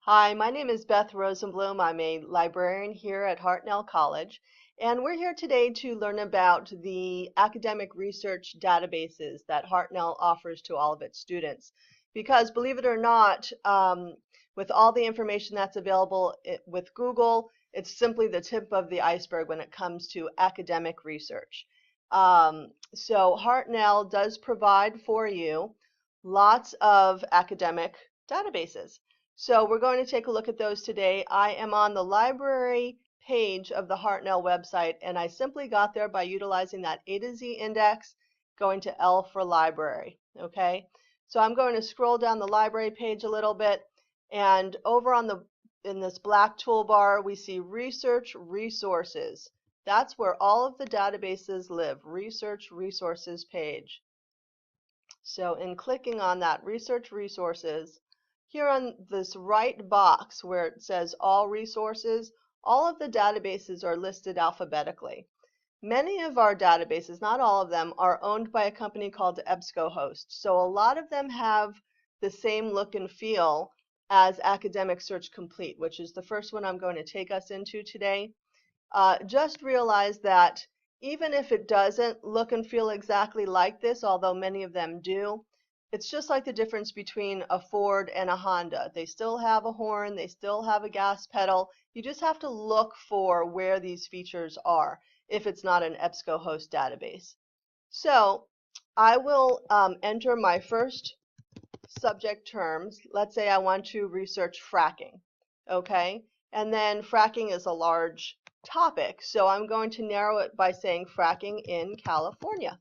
Hi, my name is Beth Rosenblum. I'm a librarian here at Hartnell College, and we're here today to learn about the academic research databases that Hartnell offers to all of its students. Because believe it or not, with all the information that's available with Google, it's simply the tip of the iceberg when it comes to academic research. So Hartnell does provide for you lots of academic databases. So we're going to take a look at those today. I am on the library page of the Hartnell website, and I simply got there by utilizing that A to Z index, going to L for library. Okay, so I'm going to scroll down the library page a little bit, and over on in this black toolbar, we see Research Resources. That's where all of the databases live, Research Resources page. So in clicking on that Research Resources, here on this right box where it says All Resources, all of the databases are listed alphabetically. Many of our databases, not all of them, are owned by a company called EBSCOhost. So a lot of them have the same look and feel as Academic Search Complete, which is the first one I'm going to take us into today. Just realize that even if it doesn't look and feel exactly like this, although many of them do, it's just like the difference between a Ford and a Honda. They still have a horn, they still have a gas pedal. You just have to look for where these features are if it's not an EBSCOhost database. So I will enter my first subject terms. Let's say I want to research fracking, okay? And then fracking is a large topic, so I'm going to narrow it by saying fracking in California.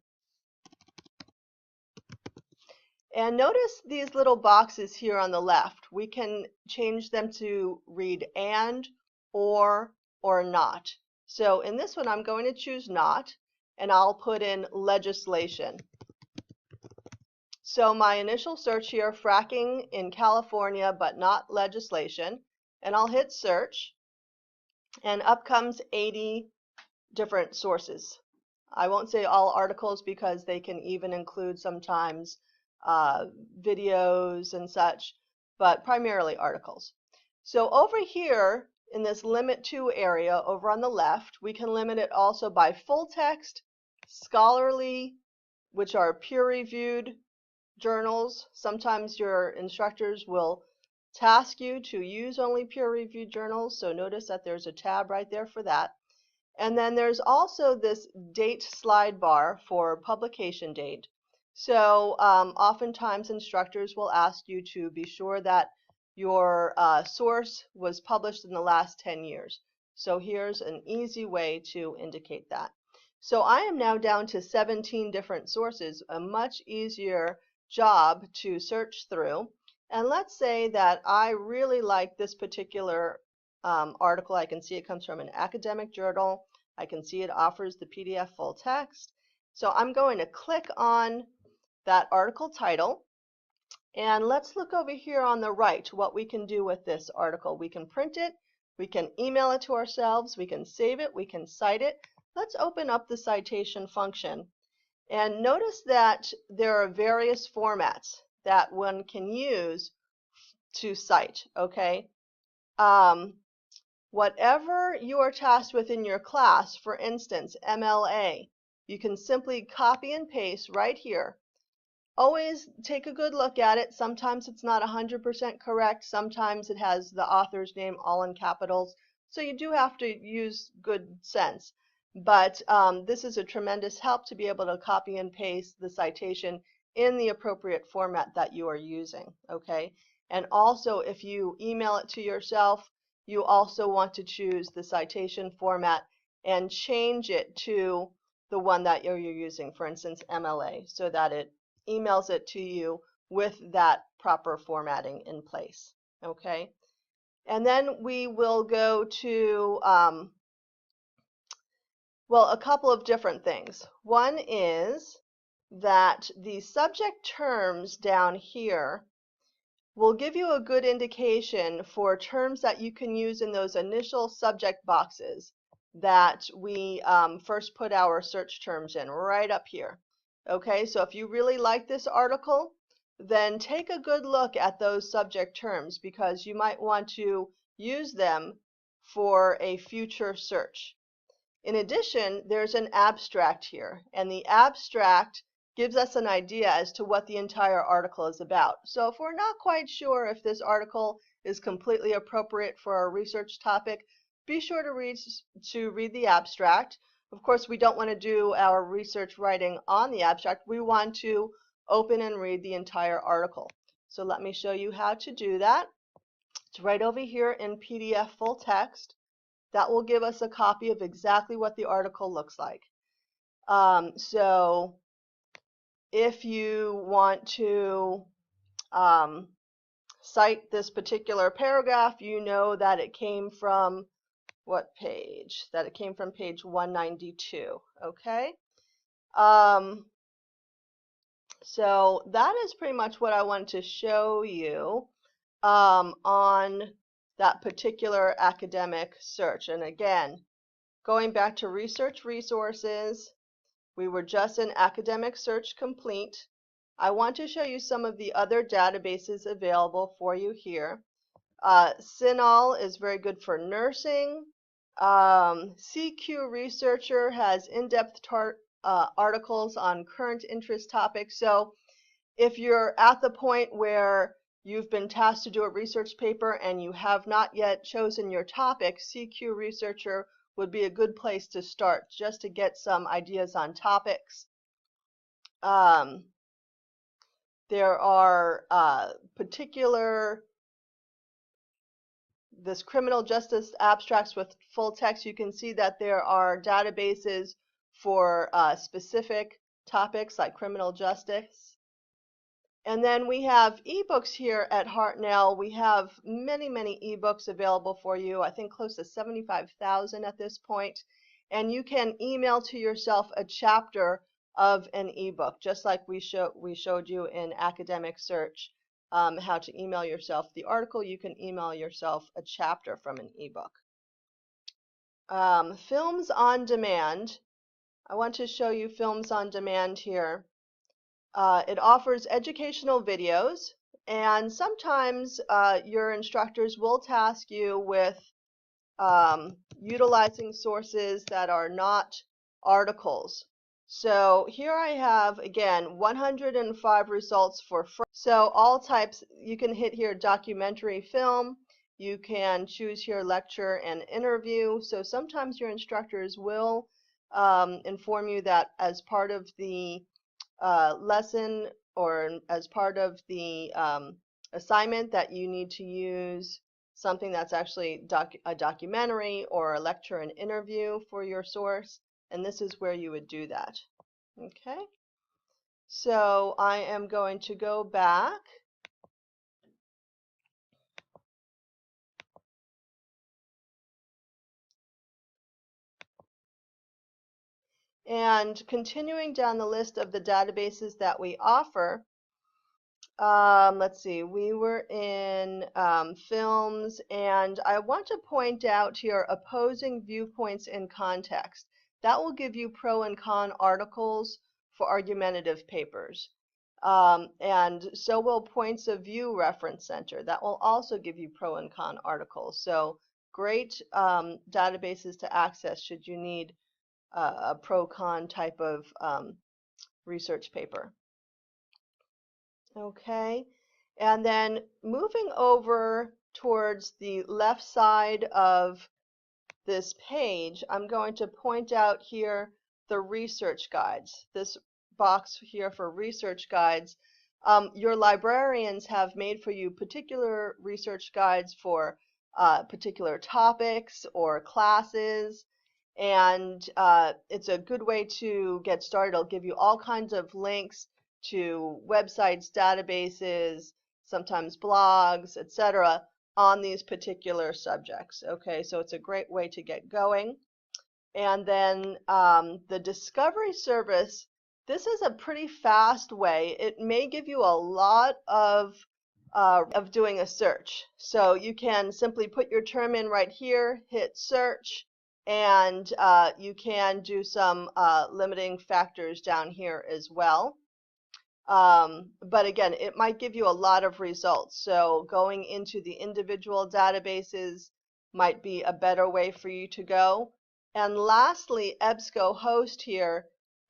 And notice these little boxes here on the left. We can change them to read and, or not. So in this one, I'm going to choose not, and I'll put in legislation. So my initial search here, fracking in California, but not legislation, and I'll hit search, and up comes 80 different sources. I won't say all articles because they can even include sometimes videos and such, but primarily articles. So over here in this limit to area over on the left, we can limit it also by full text, scholarly, which are peer-reviewed journals. Sometimes your instructors will task you to use only peer-reviewed journals, so notice that there's a tab right there for that. And then there's also this date slide bar for publication date. So oftentimes instructors will ask you to be sure that your source was published in the last 10 years. So here's an easy way to indicate that. So I am now down to 17 different sources, a much easier job to search through. And let's say that I really like this particular article. I can see it comes from an academic journal. I can see it offers the PDF full text. So I'm going to click on that article title. And let's look over here on the right what we can do with this article. We can print it, we can email it to ourselves, we can save it, we can cite it. Let's open up the citation function. And notice that there are various formats that one can use to cite, okay? Whatever you are tasked with in your class, for instance, MLA, you can simply copy and paste right here. Always take a good look at it. Sometimes it's not 100% correct. Sometimes it has the author's name all in capitals. So you do have to use good sense. But this is a tremendous help to be able to copy and paste the citation in the appropriate format that you are using, okay? And also, if you email it to yourself, you also want to choose the citation format and change it to the one that you're using, for instance, MLA, so that it emails it to you with that proper formatting in place, okay? And then we will go to well, a couple of different things. One is that the subject terms down here will give you a good indication for terms that you can use in those initial subject boxes that we first put our search terms in right up here. Okay, so if you really like this article, then take a good look at those subject terms because you might want to use them for a future search. In addition, there's an abstract here, and the abstract gives us an idea as to what the entire article is about. So if we're not quite sure if this article is completely appropriate for our research topic, be sure to read the abstract. Of course, we don't want to do our research writing on the abstract. We want to open and read the entire article. So let me show you how to do that. It's right over here in PDF full text. That will give us a copy of exactly what the article looks like. So if you want to cite this particular paragraph, you know that it came from what page? That it came from page 192, okay? So that is pretty much what I wanted to show you on that particular academic search. And again, going back to research resources, we were just in Academic Search Complete. I want to show you some of the other databases available for you here. CINAHL is very good for nursing. CQ Researcher has in-depth articles on current interest topics. So if you're at the point where you've been tasked to do a research paper and you have not yet chosen your topic, CQ Researcher would be a good place to start just to get some ideas on topics. There are this criminal justice abstracts with full text. You can see that there are databases for specific topics like criminal justice. And then we have ebooks here at Hartnell. We have many, many ebooks available for you, I think close to 75,000 at this point. And you can email to yourself a chapter of an ebook, just like we showed you in Academic Search, how to email yourself the article. You can email yourself a chapter from an ebook. Films on demand. I want to show you films on demand here. It offers educational videos, and sometimes your instructors will task you with utilizing sources that are not articles. So here I have, again, 105 results for free. So all types, you can hit here documentary film. You can choose here lecture and interview. So sometimes your instructors will inform you that as part of the lesson or as part of the assignment that you need to use something that's actually a documentary or a lecture and interview for your source, and this is where you would do that. Okay, so I am going to go back and continuing down the list of the databases that we offer. Let's see, we were in films, and I want to point out here opposing viewpoints in context. That will give you pro and con articles for argumentative papers. And so will Points of View Reference Center. That will also give you pro and con articles. So great databases to access should you need a pro-con type of research paper. Okay, and then moving over towards the left side of this page, I'm going to point out here the research guides. This box here for research guides. Your librarians have made for you particular research guides for particular topics or classes, and it's a good way to get started. It'll give you all kinds of links to websites, databases, sometimes blogs, etc. on these particular subjects. Okay, so it's a great way to get going. And then the Discovery Service, this is a pretty fast way. It may give you a lot of doing a search. So you can simply put your term in right here, hit search, and you can do some limiting factors down here as well. But again, it might give you a lot of results. So going into the individual databases might be a better way for you to go. And lastly, EBSCOhost here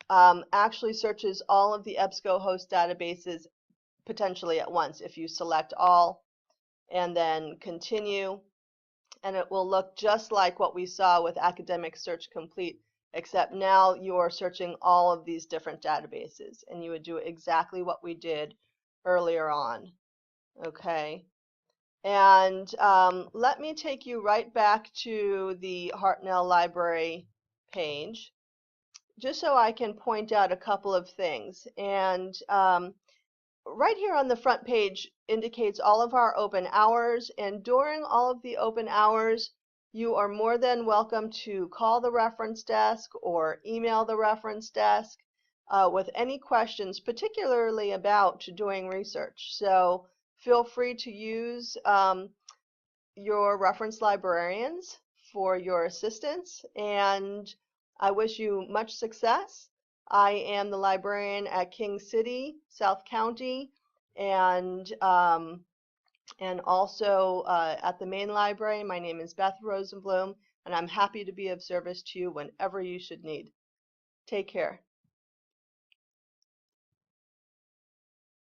actually searches all of the EBSCOhost databases potentially at once if you select all and then continue, and it will look just like what we saw with Academic Search Complete, except now you are searching all of these different databases, and you would do exactly what we did earlier on. Okay, and let me take you right back to the Hartnell Library page, just so I can point out a couple of things. And right here on the front page indicates all of our open hours, and during all of the open hours you are more than welcome to call the reference desk or email the reference desk with any questions, particularly about doing research. So feel free to use your reference librarians for your assistance, and I wish you much success. I am the librarian at King City, South County, and also at the main library. My name is Beth Rosenblum, and I'm happy to be of service to you whenever you should need. Take care.